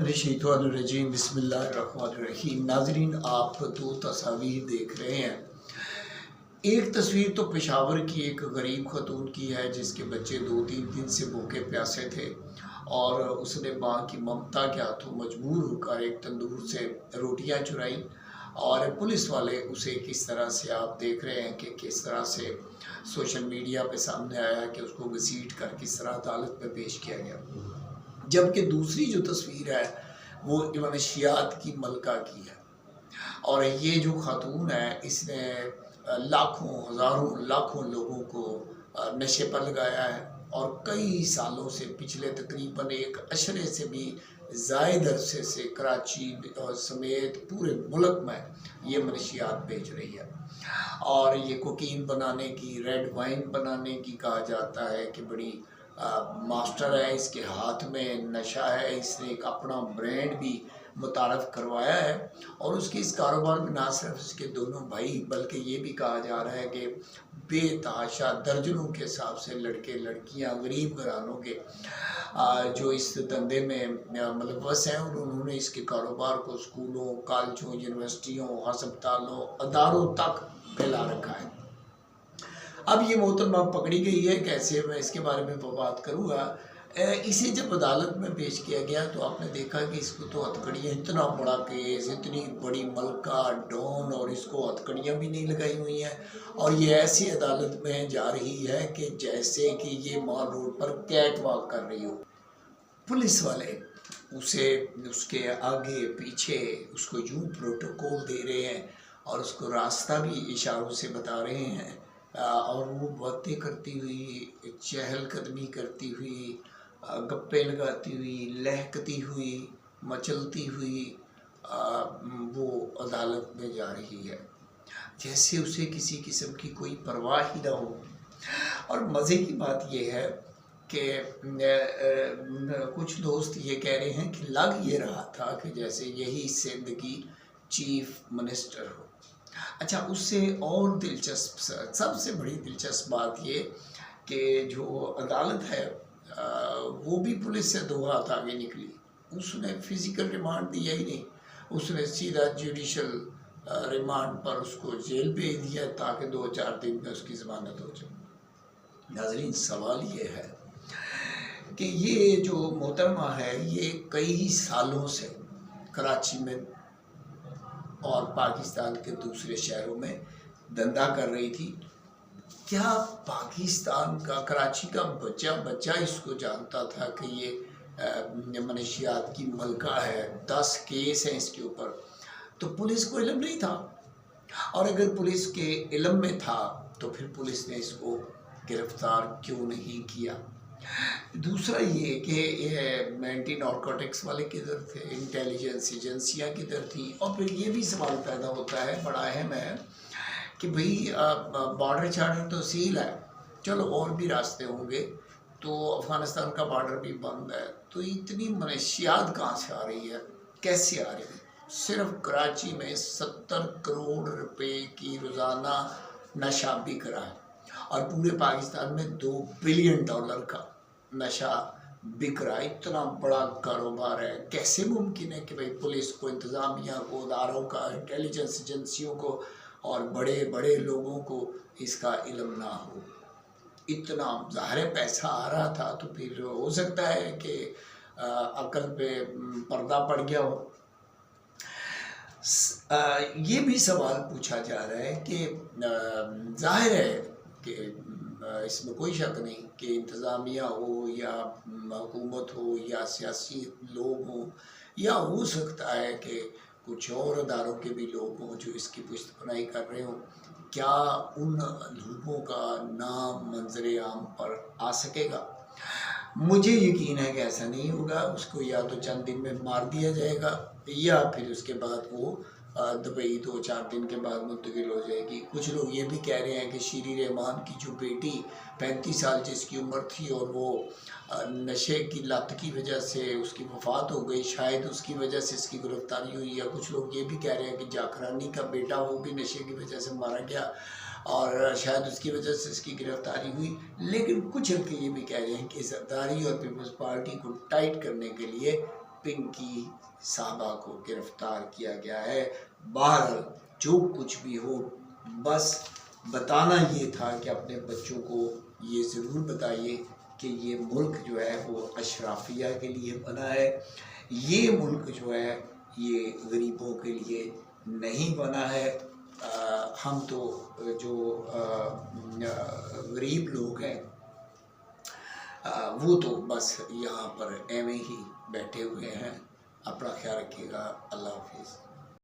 मिनश्शैतानिर्रजीम बिस्मिल्लाहिर्रहमानिर्रहीम। नाज़रीन, आप दो तस्वीर देख रहे हैं। एक तस्वीर तो पेशावर की एक गरीब खतून की है जिसके बच्चे 2-3 दिन से भूखे प्यासे थे और उसने माँ की ममता के हाथों मजबूर होकर एक तंदूर से रोटियां चुराई और पुलिस वाले उसे किस तरह से आप देख रहे हैं कि किस तरह से सोशल मीडिया पे सामने आया कि उसको घसीट कर किस तरह अदालत में पेश किया गया। जबकि दूसरी जो तस्वीर है वो मनशियात की मलका की है और ये जो खातून है इसने लाखों हज़ारों लाखों लोगों को नशे पर लगाया है और कई सालों से पिछले तकरीबन एक अशरे से भी ज़ायद अरसे से कराची समेत पूरे मुल्क में ये मनशियात बेच रही है। और ये कोकीन बनाने की, रेड वाइन बनाने की कहा जाता है कि बड़ी मास्टर है, इसके हाथ में नशा है, इसने एक अपना ब्रांड भी मुतारफ़ करवाया है और उसके इस कारोबार में ना सिर्फ इसके दोनों भाई बल्कि ये भी कहा जा रहा है कि बेतहाशा दर्जनों के हिसाब से लड़के लड़कियां गरीब घरानों के जो इस धंधे में मुलव्वस हैं और उन्होंने इसके कारोबार को स्कूलों, कॉलेजों, यूनिवर्सिटियों, अस्पतालों, अदारों तक फैला रखा है। अब ये मोहतरमा पकड़ी गई है, कैसे, मैं इसके बारे में बात करूँगा। इसे जब अदालत में पेश किया गया तो आपने देखा कि इसको तो हथकड़ियाँ, इतना बड़ा केस, इतनी बड़ी मलका डॉन, और इसको हथकड़ियाँ भी नहीं लगाई हुई हैं और ये ऐसी अदालत में जा रही है कि जैसे कि ये मॉल रोड पर कैट वॉक कर रही हो। पुलिस वाले उसे उसके आगे पीछे उसको यूँ प्रोटोकॉल दे रहे हैं और उसको रास्ता भी इशारों से बता रहे हैं और वो बातें करती हुई, चहलकदमी करती हुई, गप्पे लगाती हुई, लहकती हुई, मचलती हुई वो अदालत में जा रही है जैसे उसे किसी किस्म की कोई परवाह ही ना हो। और मज़े की बात यह है कि कुछ दोस्त ये कह रहे हैं कि लग ये रहा था कि जैसे यही सिंध की चीफ मिनिस्टर हो। अच्छा, उससे और दिलचस्प, सबसे बड़ी दिलचस्प बात ये कि जो अदालत है वो भी पुलिस से दो हाथ आगे निकली। उसने फिज़िकल रिमांड दिया ही नहीं, उसने सीधा जुडिशल रिमांड पर उसको जेल भेज दिया ताकि 2-4 दिन में उसकी ज़मानत हो जाए। नाज़रीन, सवाल ये है कि ये जो मोहतरमा है ये कई सालों से कराची में और पाकिस्तान के दूसरे शहरों में धंधा कर रही थी। क्या पाकिस्तान का, कराची का बच्चा इसको जानता था कि ये मनशियात की मलका है, 10 केस हैं इसके ऊपर? तो पुलिस को इल्म नहीं था, और अगर पुलिस के इल्म में था तो फिर पुलिस ने इसको गिरफ्तार क्यों नहीं किया? दूसरा ये कि एंटी नारकोटिक्स वाले किधर थे, इंटेलिजेंस एजेंसियाँ किधर थी? और फिर ये भी सवाल पैदा होता है, बड़ा अहम है, कि भाई बॉर्डर चार्टर तो सील है, चलो और भी रास्ते होंगे, तो अफ़गानिस्तान का बॉर्डर भी बंद है, तो इतनी मनशियात कहाँ से आ रही है, कैसे आ रही है? सिर्फ कराची में 70 करोड़ रुपए की रोज़ाना नशा बिक रहा है और पूरे पाकिस्तान में $2 बिलियन का नशा बिक रहा है। इतना बड़ा कारोबार है, कैसे मुमकिन है कि भाई पुलिस को, इंतज़ामिया को, अदारों का, इंटेलिजेंस एजेंसियों को और बड़े बड़े लोगों को इसका इल्म ना हो? इतना ज़ाहिर पैसा आ रहा था तो फिर हो सकता है कि अकल पे पर्दा पड़ गया हो। ये भी सवाल पूछा जा रहा है कि ज़ाहिर है कि इसमें कोई शक नहीं कि इंतज़ामिया हो या हुकूमत हो या सियासी लोग हों, या हो सकता है कि कुछ और अदारों के भी लोग हों जो इसकी पुश्तपनाही कर रहे हों, क्या उन लोगों का नाम मंजर आम पर आ सकेगा? मुझे यकीन है कि ऐसा नहीं होगा। उसको या तो चंद दिन में मार दिया जाएगा या फिर उसके बाद वो दुबई 2-4 दिन के बाद मुंतकिल हो जाएगी। कुछ लोग ये भी कह रहे हैं कि शीरी रहमान की जो बेटी 35 साल जिसकी उम्र थी और वो नशे की लत की वजह से उसकी वफ़ात हो गई, शायद उसकी वजह से इसकी गिरफ्तारी हुई। या कुछ लोग ये भी कह रहे हैं कि जाखरानी का बेटा, वो भी नशे की वजह से मारा गया और शायद उसकी वजह से इसकी गिरफ्तारी हुई। लेकिन कुछ हल्के ये भी कह रहे हैं कि ज़रदारी और पीपल्स पार्टी को टाइट करने के लिए پنکی صاحبہ کو گرفتار کیا گیا ہے۔ بہرحال جو کچھ بھی ہو، بس بتانا یہ تھا کہ اپنے بچوں کو یہ ضرور بتائیے کہ یہ ملک جو ہے وہ اشرافیہ کے لیے بنا ہے، یہ ملک جو ہے یہ غریبوں کے لیے نہیں بنا ہے۔ ہم تو جو غریب لوگ ہیں وہ تو بس یہاں پر ایویں ہی بیٹھے ہوئے ہیں۔ اپنا خیال رکھیے گا، اللہ حافظ۔